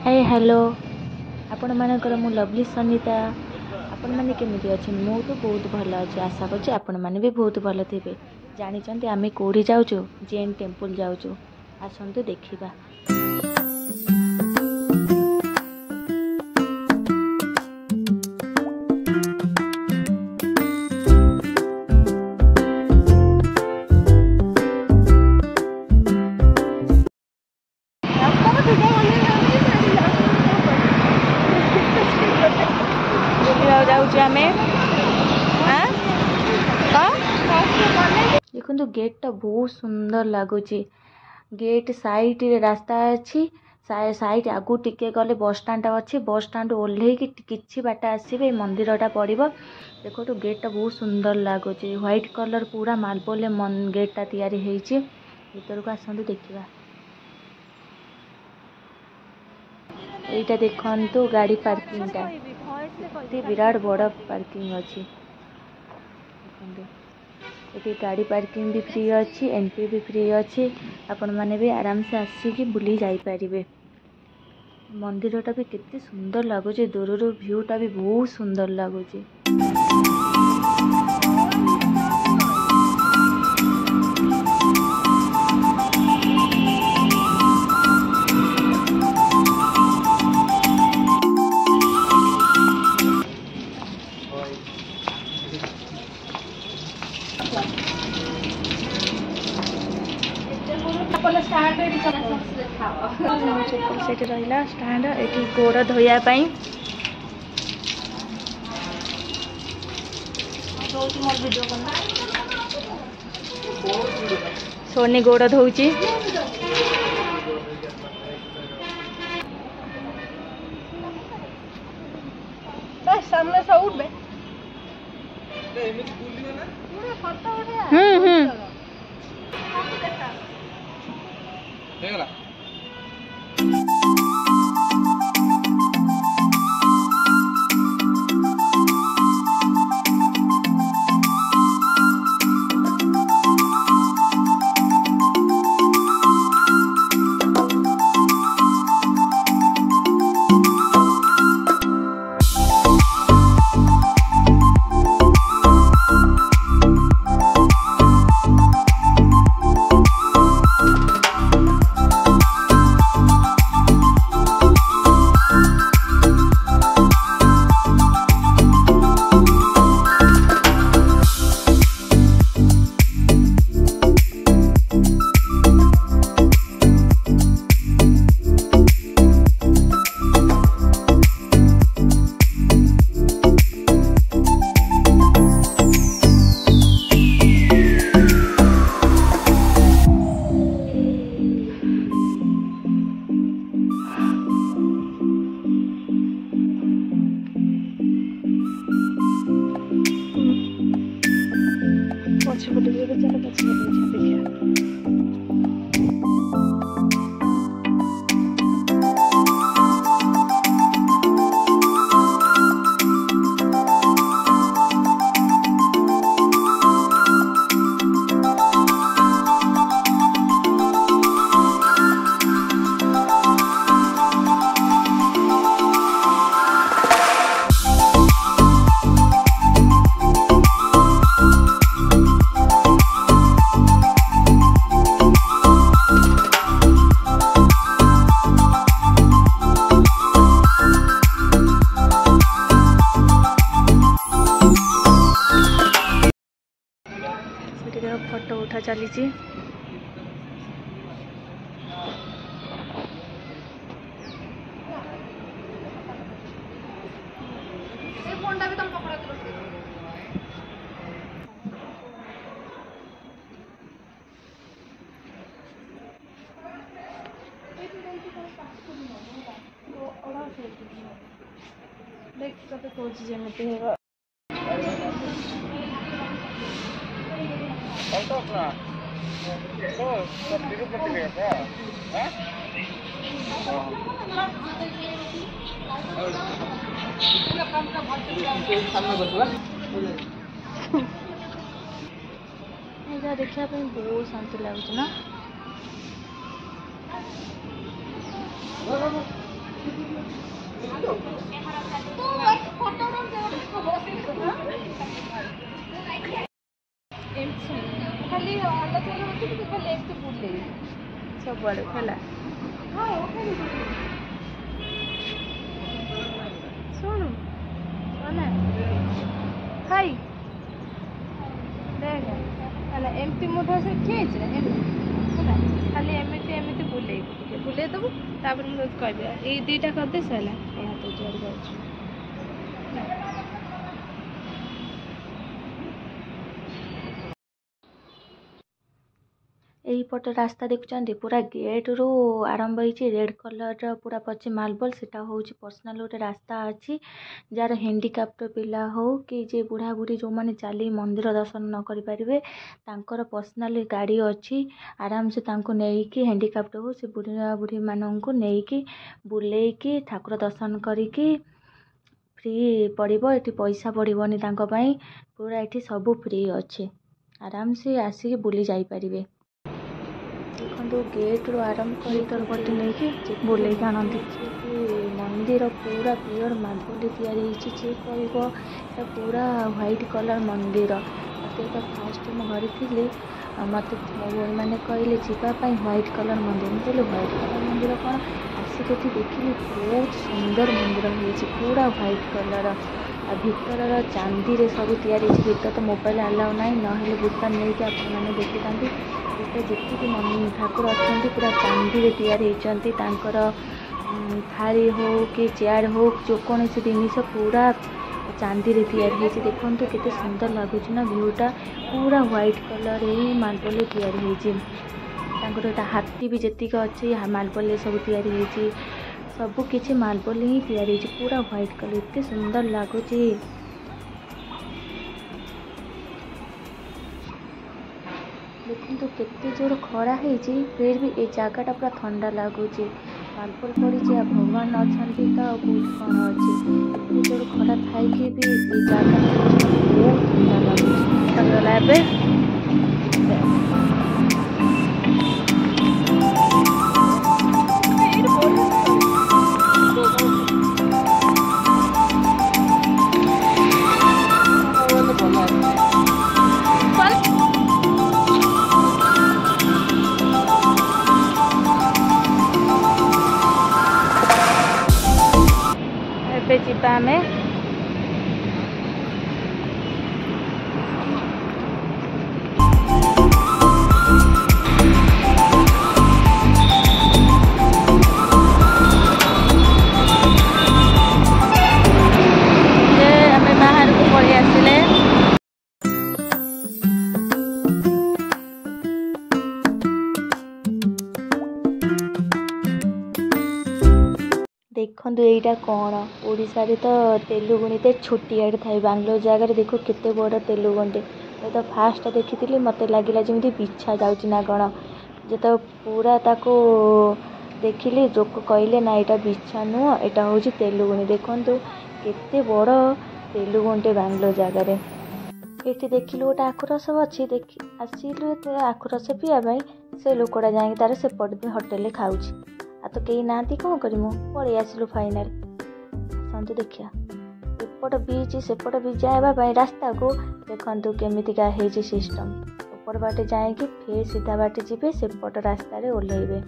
Hi hello आपण मानकर मु लवली सनिता आपण माने केमिति अछन मु तो बहुत भल अछि आशा करछि आपण माने भी बहुत भल थिबे। जानिचंती आमे कोठी जाउछु जैन टेम्पल जाउछु आसंतु देखिबा। देखो गेट बहुत सुंदर लगुच गेट साइड रास्ता अच्छी साइड आगू टिके गले बस स्टाण्ड अच्छी बस स्टाण्ड ओह्ल कि बाट आसवे मंदिर टा पड़ देखो तो गेट बहुत सुंदर लगुच व्हाइट कलर पूरा मार्बल गेट टा तैयारी भीतर को आसतु देखा। यहीटा देखु गाड़ी पार्किंग टा विराट बड़ पार्किंग अच्छी ये गाड़ी पार्किंग भी फ्री अच्छी एंट्री भी फ्री अच्छी आपण मैंने भी आराम से आसिकी बुली जाई परिबे। मंदिरटा भी कितनी सुंदर लगुच दूर भ्यूटा भी बहुत सुंदर लगुच। चप्पल से रहा स्टाण्ड ये गोड़ धोयापाई सोनी गोड़ धोची सामने से उठ बे फोटो उठा चली देख कौन जमी है देखा बहुत शांति लगुच ना। खाली अंडा चलो होती खाली एक बुले सब आड़े है शुणु हाई देख है एमती मुठा से ठिया है खाली एमती एमती बुले देबू तापर मुझे कह ये दुईटा करदे सर हाथ जोड़ जाऊँ एहीपटे रास्ता देखुं पूरा गेट रु आरंभ होती रेड कलर पूरा पचे मार्बल सेटा हूँ पर्सनाल गोटे रास्ता अच्छी जार हैंडिकाप्ट पिला हो कि जे बुढ़ा बुढ़ी जो मैंने चली मंदिर दर्शन न करें तांकर पर्सनाल गाड़ी अच्छी आराम से तांको नेइकी हैंडिकाप्ट हो से बुढ़ा बुढ़ी मानक नेइकी बुलेइकी ठाकुर दर्शन करिकी फ्री पड़ो ये पैसा पड़ोनी पूरा ये सब फ्री अच्छे आराम से आसिक बुली जापरें देखो गेट रू आरंभ कर पटे नहीं बुले आनती मंदिर पूरा प्योर मार्बल या कह पूरा व्हाइट कलर मंदिर मत फास्ट मुझे थी मत मो भाई मैंने कहले जावाई व्हाइट कलर मंदिर मुझे व्हाइट कलर मंदिर कौन आसिक देखिए बहुत सुंदर मंदिर हो पूरा व्हाइट कलर आ भितर चांदी रे सब तैयारी भितर तो मोबाइल अलाउ ना ना बुतान नहीं कि आपने देखी था जी ठाकुर अच्छा पूरा चांदी रे तैयारी होती थाली हो कि चेयर हो जो कौन जिनस पूरा चांदी रे तैयारी होती देखो केते सुंदर लगुच ना व्यूटा पूरा व्हाइट कलर ही मार्बल तैयारी होती हाथी भी जी अच्छी मार्बल सब तैयारी सब किसी मार्बल ही तैयारी पूरा व्हाइट कलर इतने सुंदर लगुच देखो केते जोर खरा है फिर भी ये जगटा पूरा ठंडा लगुच मार्बल पड़ी भगवान अच्छा तो बहुत कौन अच्छे एत जोर खरा थी भी ये जगह बहुत ठंडा लगुच जीवा में बाहर को पड़े आसिले देखो यहीटा कौन ओडिशा रे तो तेलुगुनी तो छोटियाटे थाई बांग्लोर जगह देखो केते बड़ तेलुगुंटे तो फास्ट देखी मत लगे जमी बिछा जाऊँ कौन जो पूरा ताको देखिली लोक कहले ना यहाँ बिछा नुह यहाँ हूँ तेलुगुनी देखु केते बड़ तेलुगुंटे बांग्लोर जगार ये देखिलु गोटे आखुरस अच्छी देख आसिलु आखुरस पीवाई से लोकटा जाए तार सेपट होटेल खाऊ आ तो कहीं ना कौन करमु पलि आसिलु फाइनाल आसतु देखिया एपट बीच सेपट बीच जावाई रास्ता को देखु केमितिका सिस्टम ऊपर बाटे जाए कि फिर सीधा बाटे जी सेपट रास्ता ओह्लैबे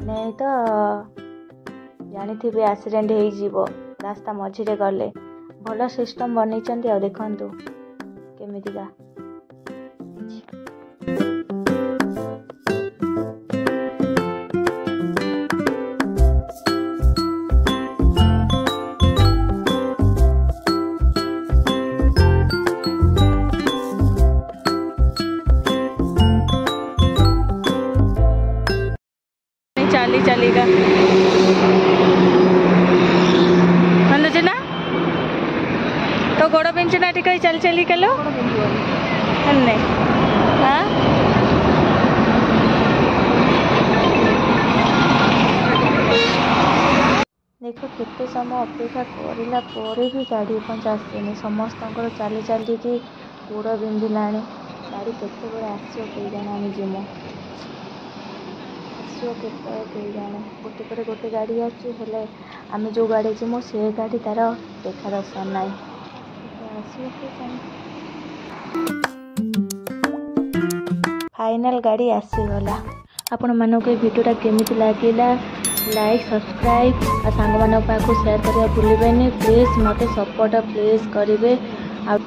नहीं तो जानी थे एक्सीडेंट हो रास्ता मझिरे गले भल सिस्टम बनई आ देखु केमितिका चलेगा मनोज ना तो गोड़ पिंच ना टिक चल चली कलो हाँ देखो केते समय अपेक्षा करला भी गाड़ी पंच आसेनी समस्त चली चलिकी गोड़ बिंधिला गाड़ी केत आसो कई जाना जिमो ଆସିବ କେତେବେଳେ କେଜାଣି। ଗୋଟେ ପରେ ଗୋଟେ ଗାଡ଼ି ଆସୁଛି, ହେଲେ ଆମେ ଯେଉଁ ଗାଡ଼ି ଯିମୁ ସେ ଗାଡ଼ି ତାର ଦେଖା ଦର୍ଶନ ନାହିଁ। କେତେବେଳେ ଆସିବ କେଜାଣି। ଫାଇନାଲ ଗାଡ଼ି ଆସିଗଲା। ଆପଣମାନଙ୍କୁ ଏ ଭିଡ଼ିଓଟା କେମିତି ଲାଗିଲା ଲାଇକ୍ ସବସ୍କ୍ରାଇବ୍ ଆଉ ସାଙ୍ଗମାନଙ୍କ ପାଖକୁ ସେୟାର କରିବା ଭୁଲିବେନି। ପ୍ଲିଜ୍ ମୋତେ ସପୋର୍ଟ ପ୍ଲିଜ୍ କରିବେ। ଆଉ